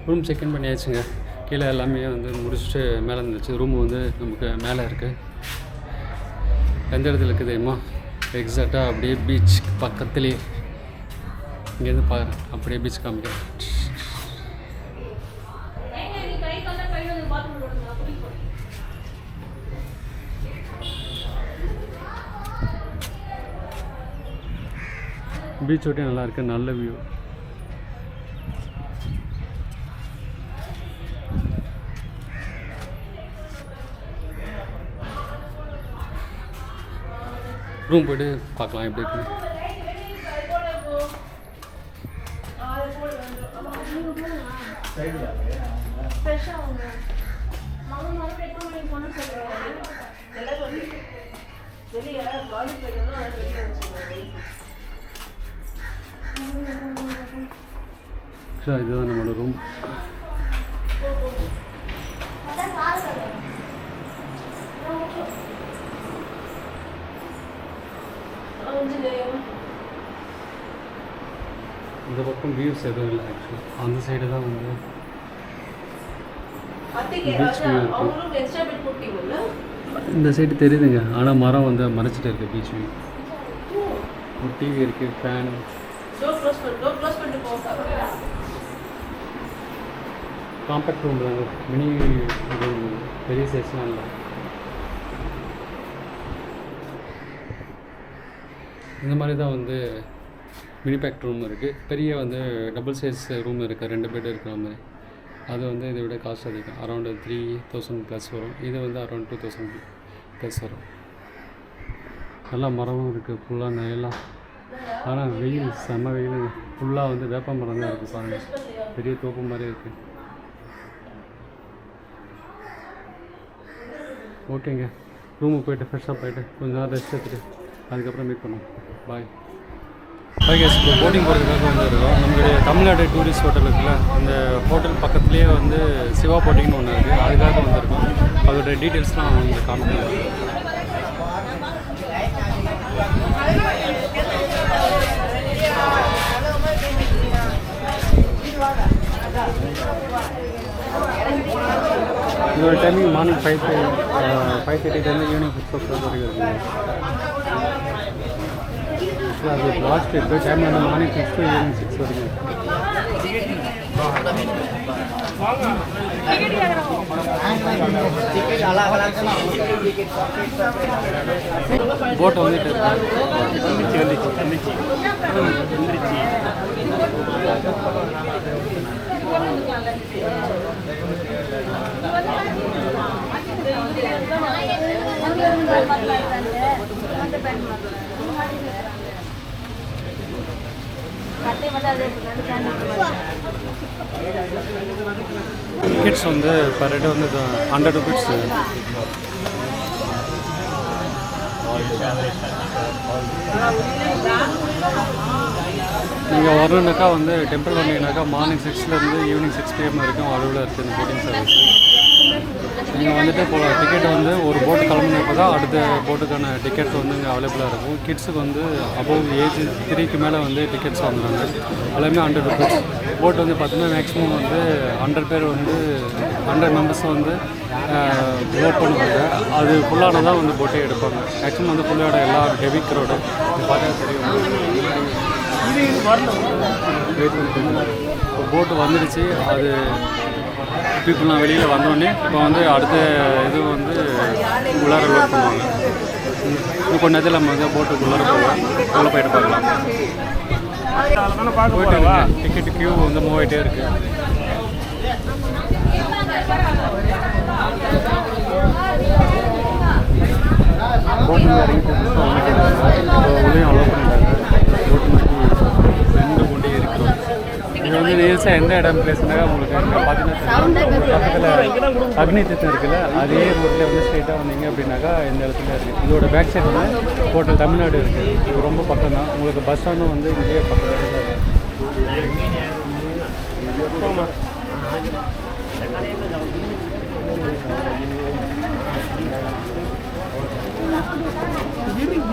Room check in பண்ணியாச்சுங்க. கீழே எல்லாமே வந்து முடிச்சுட்டு மேலே இருந்துச்சு. ரூம் வந்து நமக்கு மேலே இருக்குது. எந்த இடத்துல இருக்குது தெரியுமா? எக்ஸாக்டாக அப்படியே பீச் பக்கத்துலேயே. இங்கேருந்து பாரு, அப்படியே பீச் காமிக்கிறேன். பீச் ஒட்டி நல்லாயிருக்கு, நல்ல வியூ. ரூம் போய்ட்டு பார்க்கலாம் எப்படி இருக்கு. இதுதான் நம்மளோட ரூம். இந்த பக்கம் வியூஸ் எதுவும் இல்லை. ஆக்சுவலாக அந்த சைடு தான் வந்து பீச் வியூ இருக்குது. இந்த சைடு தெரியுதுங்க, ஆனால் மரம் வந்து மறைச்சிட்டு இருக்குது பீச் வியூ. ஒரு டிவி இருக்குது, ஃபேனு. காம்பேக்ட் ரூம் தாங்க, மினி ரூம், பெரிய சைஸ்லாம் இல்லை. இந்த மாதிரி தான் வந்து மினி பேக்ட் ரூம் இருக்குது. பெரிய வந்து டபுள் சைஸ் ரூம் இருக்குது, 2 பெட் இருக்கிற மாதிரி. அது வந்து இதை விட காஸ்ட் அதிகம், அரௌண்டு 3000 ப்ளஸ் வரும். இது வந்து அரௌண்ட் 2000 ப்ளஸ் வரும். நல்லா மரமும் இருக்குது, ஃபுல்லாக நிழலாம். ஆனால் வெயில் செம்ம வெயில். ஃபுல்லாக வந்து வேப்ப மரம் தான் இருக்குது பாருங்கள், பெரிய தோப்பு மாதிரி இருக்குது. ஓகேங்க, ரூமுக்கு போய்ட்டு ஃப்ரெஷ்ஷாக போய்ட்டு கொஞ்சம் நேரம் ரெஸ்ட் எடுத்துகிட்டு அதுக்கப்புறம் மீட் பண்ணுவோம். பாய். கேஸ், இப்போ போட்டிங் போகிறதுக்காக வந்துருக்கோம். நம்மளுடைய தமிழ்நாடு டூரிஸ்ட் ஹோட்டல் இருக்குல்ல, அந்த ஹோட்டல் பக்கத்துலேயே வந்து சிவா போட்டிங்னு ஒன்று இருக்குது. அதுக்காக வந்திருக்கோம். அதோட டீட்டெயில்ஸ்லாம் உங்களுக்கு காமிக்கிறேன். இதோட டைமிங் மார்னிங் 5:30 ஈவினிங் 6 o'clock வரைக்கும் இருக்குது. அது லாஸ்ட் ட்ரிப்பு டைம் வந்து மார்னிங் 6 to ஈவினிங் 6 வரைக்கும். போட்டை வந்துட்டு டிக்கெட்ஸ் வந்து பர் ஹெட் வந்து 100 rupees. நீங்கள் வரணுன்னாக்கா வந்து டெம்பிள் வந்தீங்கன்னாக்கா மார்னிங் 6 ஈவினிங் 6 PM வரைக்கும் அளவில் இருக்குது இந்த போட்டிங் சர்வீஸ். நீங்கள் வந்துட்டு இப்போ டிக்கெட் வந்து ஒரு போட்டு கிளம்புனப்போ தான் அடுத்த போட்டுக்கான டிக்கெட் வந்து இங்கே அவைலபிளாக இருக்கும். கிட்ஸுக்கு வந்து அபவ் ஏஜ் 3க்கு மேலே வந்து டிக்கெட்ஸ் வாங்குறாங்க. எல்லாமே 100 rupees. போட் வந்து பார்த்தீங்கன்னா மேக்ஸிமம் வந்து 100 பேர் வந்து 100 மெம்பர்ஸ் வந்து போட் பண்ணுவாங்க. அது ஃபுல்லான தான் வந்து போட்டே எடுப்பாங்க. மேக்ஸிமம் வந்து ஃபுல்லோட எல்லா ஹெவி க்ரௌடு பார்த்தா தெரியும். இப்போ போட்டு வந்துடுச்சு. அது பீப்புளெலாம் வெளியில் வந்தோடனே இப்போ வந்து அடுத்த இது வந்து உள்ளார லோட் பண்ணுவாங்க. இன்னும் கொஞ்ச நேரத்தில் நம்ம வந்து போட்டுக்குள்ளார போவோம். உள்ளே போய்ட்டு பார்க்கலாம். போயிட்டு டிக்கெட்டு க்யூ வந்து மூவ் ஆகிட்டே இருக்குது. போட்டு இறங்கிட்டு உள்ளேயும் அலோவ் பண்ணிட்டாங்க. போட்டு ரெண்டு கொண்டே இருக்கிறோம். இது வந்து ரீல்ஸாக எந்த இடம் பிளேஸ்னாக்கா உங்களுக்கு பார்த்தீங்கன்னா பக்கத்தில் அக்னி தீர்த்தம் இருக்குல்ல, அதே ரோட்டில் வந்து ஸ்ட்ரெயிட்டாக வந்தீங்க அப்படின்னாக்கா இந்த இடத்துல இருக்குது. இதோட பேக் சைடு வந்து ஹோட்டல் தமிழ்நாடு இருக்குது. இது ரொம்ப பக்கம் தான். உங்களுக்கு பஸ் ஸ்டாண்டும் வந்து இங்கேயே பக்கத்தில் இருக்குது.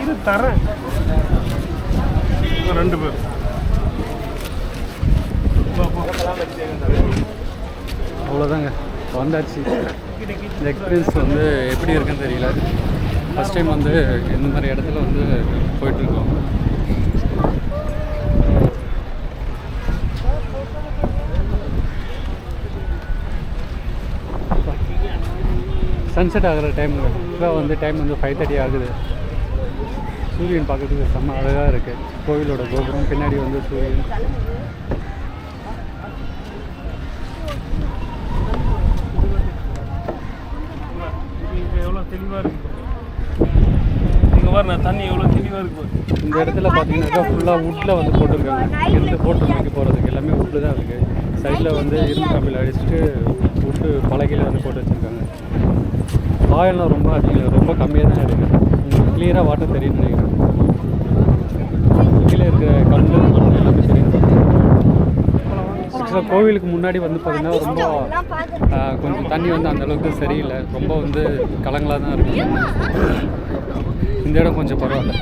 இரு தரேன் 2 பேர். அவ்வளோதாங்க வந்தாச்சு. இந்த எக்ஸ்பீரியன்ஸ் வந்து எப்படி இருக்குன்னு தெரியல. ஃபஸ்ட் டைம் வந்து இந்த மாதிரி இடத்துல வந்து போயிட்டுருக்கோம். சன்செட் ஆகிற டைமுங்க. இப்போ வந்து டைம் வந்து 5:30 ஆகுது. சூரியன் பார்க்கறதுக்கு செம்ம அழகாக இருக்குது. கோவிலோட கோபுரம் பின்னாடி வந்து சூரியன். எவ்வளோ தெளிவாக இருக்குது. இங்கே வர தண்ணி எவ்வளோ தெளிவாக இருக்குது. இந்த இடத்துல பார்த்தீங்கன்னாக்கா ஃபுல்லாக வுட்டில் வந்து போட்டிருக்காங்க. எந்த போட்டு நோக்கி போகிறதுக்கு எல்லாமே வுட்டு தான் இருக்குது. சைடில் வந்து இரும்பு கம்பியில் அடிச்சுட்டு வுட்டு பலகையில் வந்து போட்டு வச்சுருக்காங்க. ஆயிலாம் ரொம்ப அதிகம், ரொம்ப கம்மியாக தான் இருக்குது. உங்களுக்கு கிளியராக வாட்டர் தெரியும்னு நினைக்கிறேன். கீழே இருக்கிற கல் மண் எல்லாமே தெரியும். ஆக்சுவலாக கோவிலுக்கு முன்னாடி வந்து பார்த்திங்கன்னா ரொம்ப கொஞ்சம் தண்ணி வந்து அந்தளவுக்கு சரியில்லை. ரொம்ப வந்து கலங்களாக தான் இருக்குது. இந்த இடம் கொஞ்சம் பரவாயில்ல.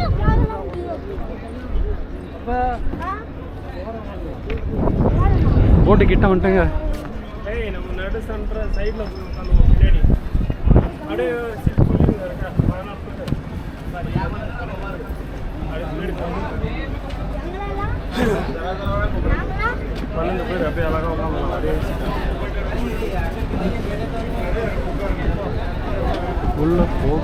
போட்டு கிட்ட வந்துட்டேங்க. உள்ள போக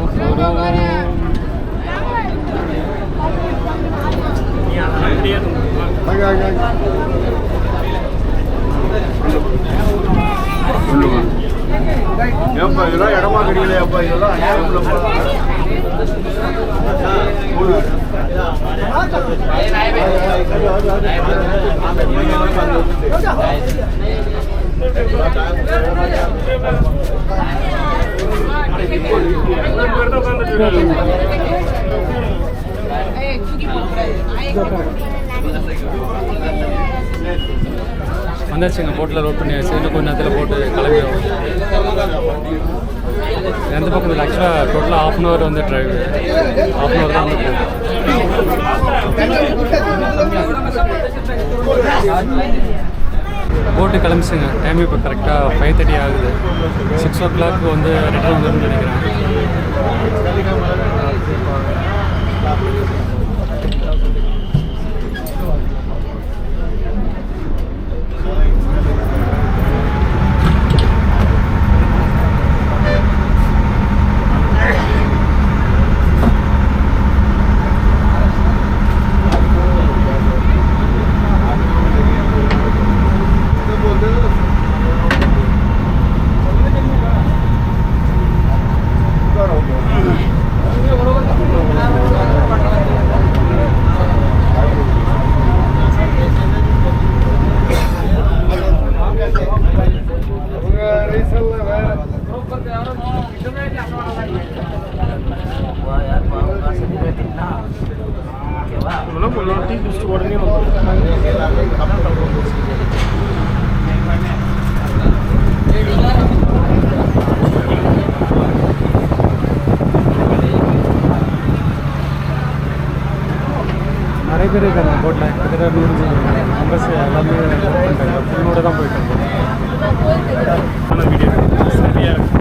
ஏப்பா இதெல்லாம் இடமா கிடைக்கலையாப்பா, இதெல்லாம் வந்தாச்சுங்க. போட்டில் ரோட் பண்ணி வச்சு இன்னும் கொஞ்ச நேரத்தில் போட்டு கிளம்பிடுவோம். எந்த பக்கத்தில் ஆக்சுவலாக டோட்டலாக 1/2 hour வந்து ட்ரைவ், 1/2 hour தான் வந்து போட்டு கிளம்பிச்சுங்க. டைம் இப்போ கரெக்டாக 5:30 ஆகுது. 6 o'clock வந்து ரிட்டர்ன் வந்துடும் நினைக்கிறேன். நிறைய பேர் இருக்காங்க போட்டில். கிட்டத்தட்ட 100 மெம்பர்ஸ் எல்லாமே ஃபுல்லோட தான் போயிட்டு இருக்கோம். ஆனால் வீடியோ சரியாக இருக்கு.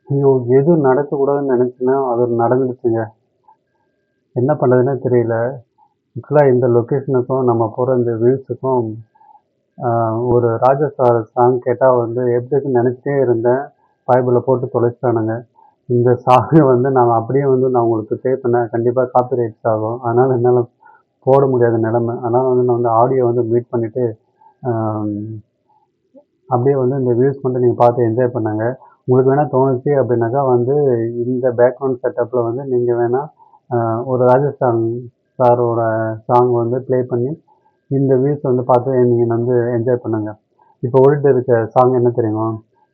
ஐயோ! எதுவும் நடக்கக்கூடாதுன்னு நினச்சேன்னா அது நடந்துடுச்சுங்க. என்ன பண்ணுறதுன்னே தெரியல. ஆக்சுவலாக இந்த லொக்கேஷனுக்கும் நம்ம போகிற இந்த வியூஸுக்கும் ஒரு ராஜா சார் சாங் கேட்டால் வந்து எப்படி இருக்குன்னு நினச்சிட்டே இருந்தேன். பைபிளில் போட்டு தொலைச்சிட்டானுங்க. இந்த சாங்கை வந்து நான் அப்படியே வந்து நான் உங்களுக்கு ப்ளே பண்ணேன், கண்டிப்பாக காப்பிரைட்ஸ் ஆகும். அதனால் என்னால் போட முடியாத நிலமை. அதனால் வந்து நான் வந்து ஆடியோ வந்து மியூட் பண்ணிவிட்டு அப்படியே வந்து இந்த வியூஸ் மட்டும் நீங்கள் பார்த்து என்ஜாய் பண்ணுங்க. உங்களுக்கு வேணால் தோணுச்சு அப்படின்னாக்கா வந்து இந்த பேக்ரவுண்ட் செட்டப்பில் வந்து நீங்கள் வேணால் ஒரு ராஜஸ்தான் சாரோட சாங் வந்து ப்ளே பண்ணி இந்த வியூஸ் வந்து பார்த்து நீங்கள் வந்து என்ஜாய் பண்ணுங்க. இப்போ ஓடிட்டு இருக்க சாங் என்ன தெரியுமா?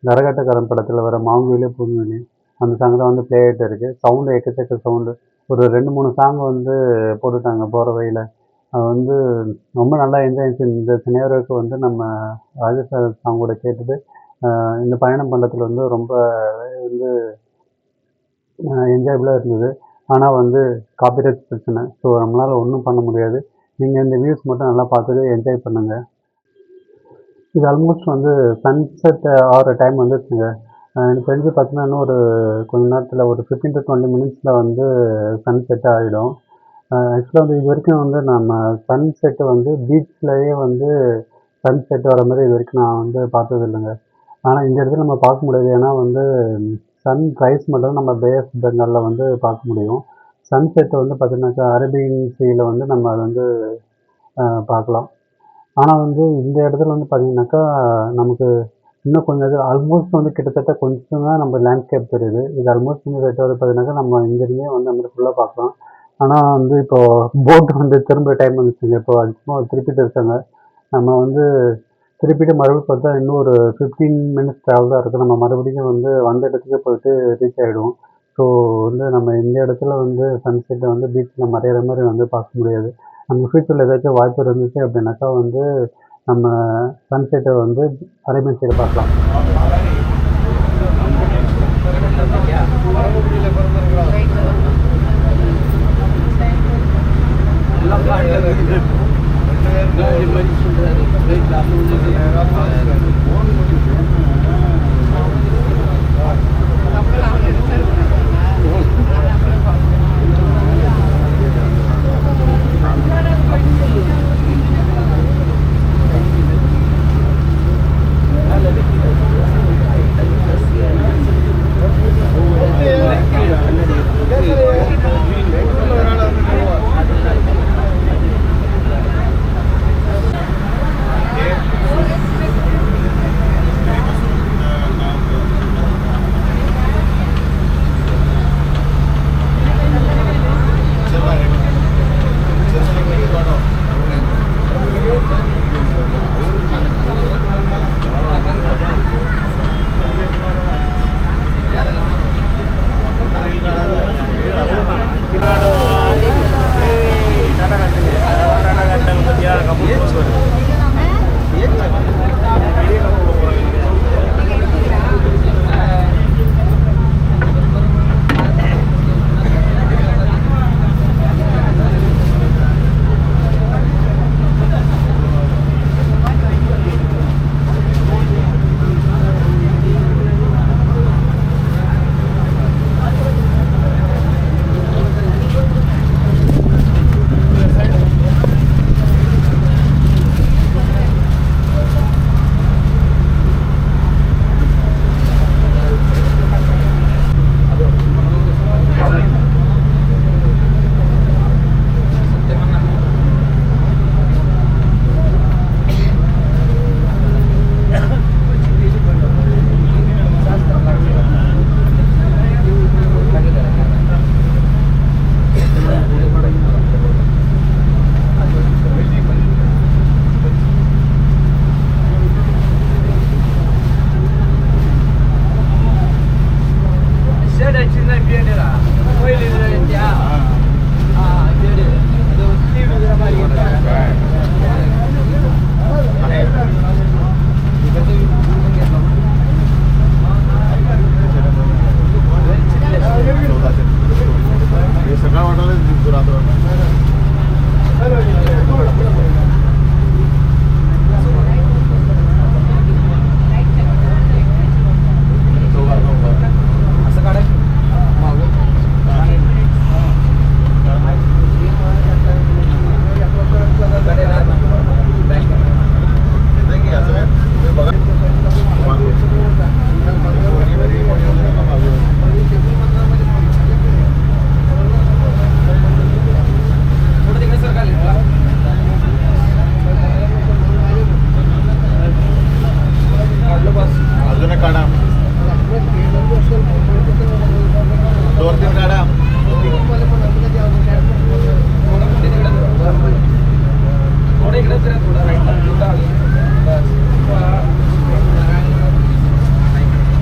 கரகாட்டக்காரன் படத்தில் வர மாங்குயிலே பூங்குயிலே அந்த சாங் தான் வந்து ப்ளே ஆகிட்டு இருக்குது. சவுண்டு எக்கச்சக்க சவுண்டு. ஒரு 2-3 சாங் வந்து போட்டுட்டாங்க போகிற வழியில். அது வந்து ரொம்ப நல்லா என்ஜாய் ஆச்சு. இந்த சினேரியோவுக்கு வந்து நம்ம ராஜஸ்தான் சாங் கூட கேட்டுட்டு இந்த பயணம் பண்ணுறதுல வந்து ரொம்ப வந்து என்ஜாயபுளாக இருந்தது. ஆனால் வந்து காப்பிரைட்ஸ் பிரச்சனை. ஸோ நம்மளால் ஒன்றும் பண்ண முடியாது. நீங்கள் இந்த வியூஸ் மட்டும் நல்லா பார்த்துட்டு என்ஜாய் பண்ணுங்கள். இது ஆல்மோஸ்ட் வந்து சன்செட் ஆகிற டைம் வந்துருச்சுங்க. எனக்கு தெரிஞ்சு பார்த்தீங்கன்னா இன்னும் ஒரு கொஞ்ச நேரத்தில் ஒரு 15 to 20 மினிட்ஸில் வந்து சன்செட் ஆகிடும். ஆக்சுவலாக வந்து இது வரைக்கும் வந்து நம்ம சன்செட்டு வந்து பீச்லேயே வந்து சன்செட் வர மாதிரி இது வரைக்கும் நான் வந்து பார்த்தது இல்லைங்க. ஆனால் இந்த இடத்துல நம்ம பார்க்க முடியாது. ஏன்னா வந்து சன் ரைஸ் மட்டும் நம்ம பே ஆஃப் பெங்காலில் வந்து பார்க்க முடியும். சன்செட்டை வந்து பார்த்தீங்கன்னாக்கா அரேபியன் சீயில் வந்து நம்ம அதை வந்து பார்க்கலாம். ஆனால் வந்து இந்த இடத்துல வந்து பார்த்தீங்கன்னாக்கா நமக்கு இன்னும் கொஞ்சம் இது ஆல்மோஸ்ட் வந்து கிட்டத்தட்ட கொஞ்சம் தான் நம்ம லேண்ட்ஸ்கேப் தெரியுது. இது ஆல்மோஸ்ட் வந்து செட் ஆகுது பார்த்தீங்கன்னாக்கா நம்ம இங்கேருந்தே வந்து அந்த மாதிரி ஃபுல்லாக பார்க்கலாம். ஆனால் வந்து இப்போது போட்டு வந்து திரும்ப டைம் வந்துச்சுங்க. இப்போ அதிகமாக திருப்பிட்டு இருக்காங்க. நம்ம வந்து திருப்பிட்டு மறுபடியும் பார்த்தா இன்னும் ஒரு 15 மினிட்ஸ் ட்ராவல் தான் இருக்குது. நம்ம மறுபடியும் வந்து வந்த இடத்துக்கு போயிட்டு ரீச் ஆகிடுவோம். ஸோ வந்து நம்ம இந்த இடத்துல வந்து சன்செட்டை வந்து பீச்சில் மறையிற மாதிரி வந்து பார்க்க முடியாது. நம்ம ஃப்யூச்சரில் ஏதாச்சும் வாய்ப்பு இருந்துச்சு அப்படின்னாக்கா வந்து நம்ம சன்செட்டை வந்து அரேபியன் சைடு பார்க்கலாம்.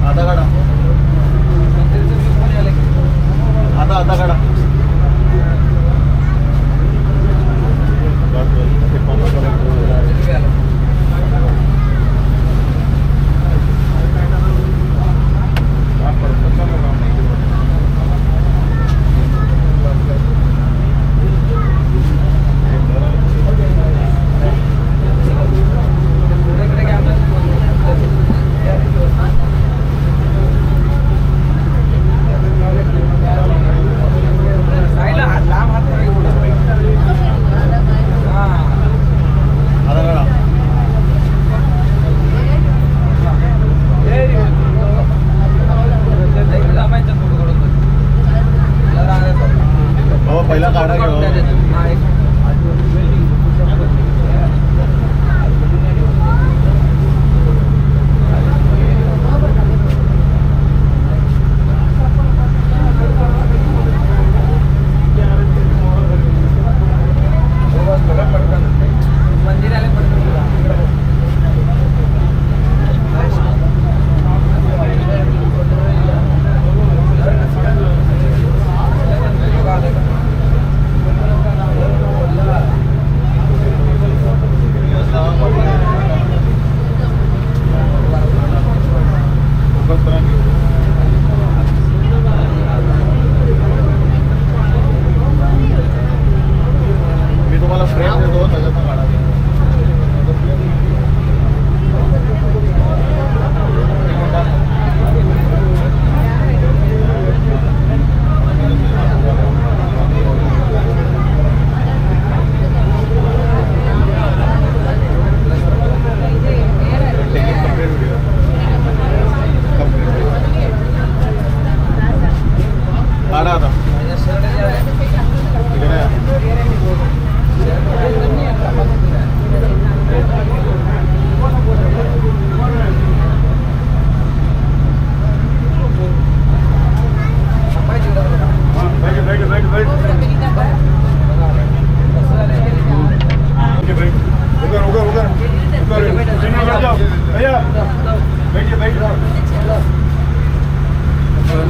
आधा गाड़ा आधा गाड़ा पहिला काढा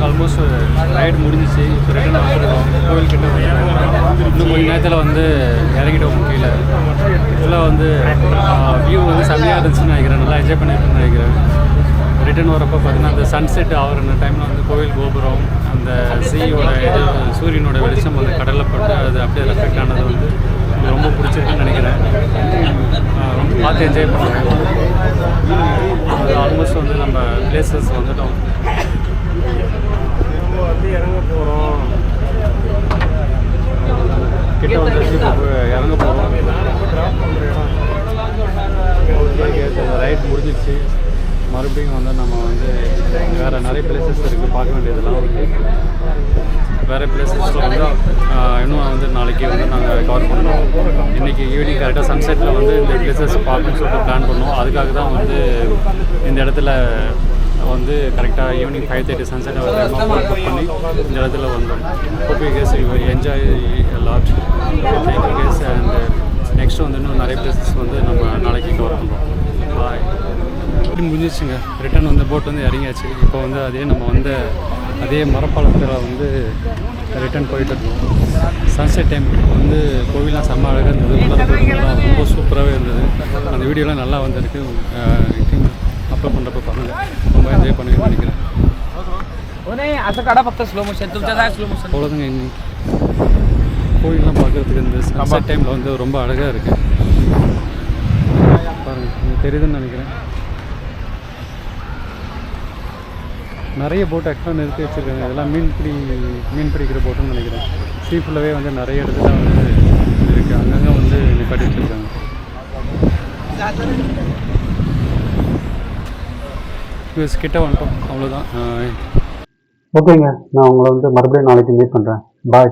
ஆல்மோஸ்ட் ரைடு முடிஞ்சிச்சு. இப்போ ரிட்டர்ன் வந்துருக்கோம் கோவில்கிட்ட. இன்னும் கொஞ்சம் நேரத்தில் வந்து இறங்கிட்டோம் கீழே. ஃபுல்லாக வந்து வியூ வந்து செம்மையாக இருந்துச்சுன்னு நினைக்கிறேன். நல்லா என்ஜாய் பண்ணியிருக்குன்னு நினைக்கிறேன். ரிட்டர்ன் வரப்போ பார்த்தீங்கன்னா அந்த சன்செட் ஆகிற டைமில் வந்து கோவில் கோபுரம், அந்த சீயோட இது சூரியனோட வெளிச்சம் வந்து கடலில் பட்டு அது அப்படியே ரெஃபெக்ட் ஆனது வந்து எனக்கு ரொம்ப பிடிச்சிருக்குன்னு நினைக்கிறேன். ரொம்ப பார்த்து என்ஜாய் பண்ணுறேன். ஆல்மோஸ்ட் வந்து நம்ம பிளேசஸ் வந்துட்டோம். வந்து இறங்க போகிறோம். கிட்ட வந்து இறங்க போகிறோம். ரைட் முடிஞ்சிடுச்சு. மறுபடியும் வந்து நம்ம வந்து வேறு நிறைய பிளேசஸ் இருக்குது, பார்க்க வேண்டியதெல்லாம் இருக்குது. வேறு பிளேசஸில் வந்து இன்னும் வந்து நாளைக்கு வந்து நாங்கள் கவர் பண்ணோம். இன்றைக்கி ஈவினிங் கரெக்டாக சன்செட்டில் வந்து இந்த பிளேசஸ் பார்க்கணும்னு சொல்லிட்டு பிளான் பண்ணோம். அதுக்காக தான் வந்து இந்த இடத்துல வந்து கரெக்டாக ஈவினிங் 5:30 சன்செட் புக் பண்ணி இந்த இடத்துல வந்தோம். Hope you case enjoy lot. Thank you case. And next வந்து இன்னும் நிறைய பிளேசஸ் வந்து நம்ம நாளைக்கு கவர் பண்ணுறோம். பாய். முடிஞ்சிச்சுங்க. ரிட்டர்ன் வந்து போட் வந்து இறங்கியாச்சு. இப்போ வந்து நம்ம வந்து அதே மரப்பாலத்தில் வந்து ரிட்டர்ன் போயிட்டுருக்கோம். சன்செட் டைம் வந்து கோவிலாம் செம்ம அழகாக இருந்தது. ரொம்ப சூப்பராகவே இருந்தது. அந்த வீடியோலாம் நல்லா வந்திருக்கு. அப்லோட் பண்ணுறப்ப பாருங்கள். ரொம்ப என்ஜாய் பண்ணுவேன்னு நினைக்கிறேன். அவ்வளோதாங்க. இன்னைக்கு கோவில்லாம் பார்க்குறதுக்கு இந்த சன்செட் டைமில் வந்து ரொம்ப அழகாக இருக்குது. பாருங்கள், உங்களுக்கு தெரியுதுன்னு நினைக்கிறேன். நிறைய போட் ஆக்சுவலாக நிறுத்தி வச்சுருக்காங்க. இதெல்லாம் மீன் பிடிக்கிற போட்டுன்னு நினைக்கிறேன். சீ ஃபுல்லாகவே வந்து நிறைய இடத்துல வந்து இருக்குது. அங்கங்கே வந்து நிப்பாட்டி வச்சுருக்காங்க. கிட்ட வந்துட்டோம். அவ்வளோதான். ஓகேங்க, நான் உங்களை வந்து மறுபடியும் நாளைக்கு மீட் பண்ணுறேன். பாய்.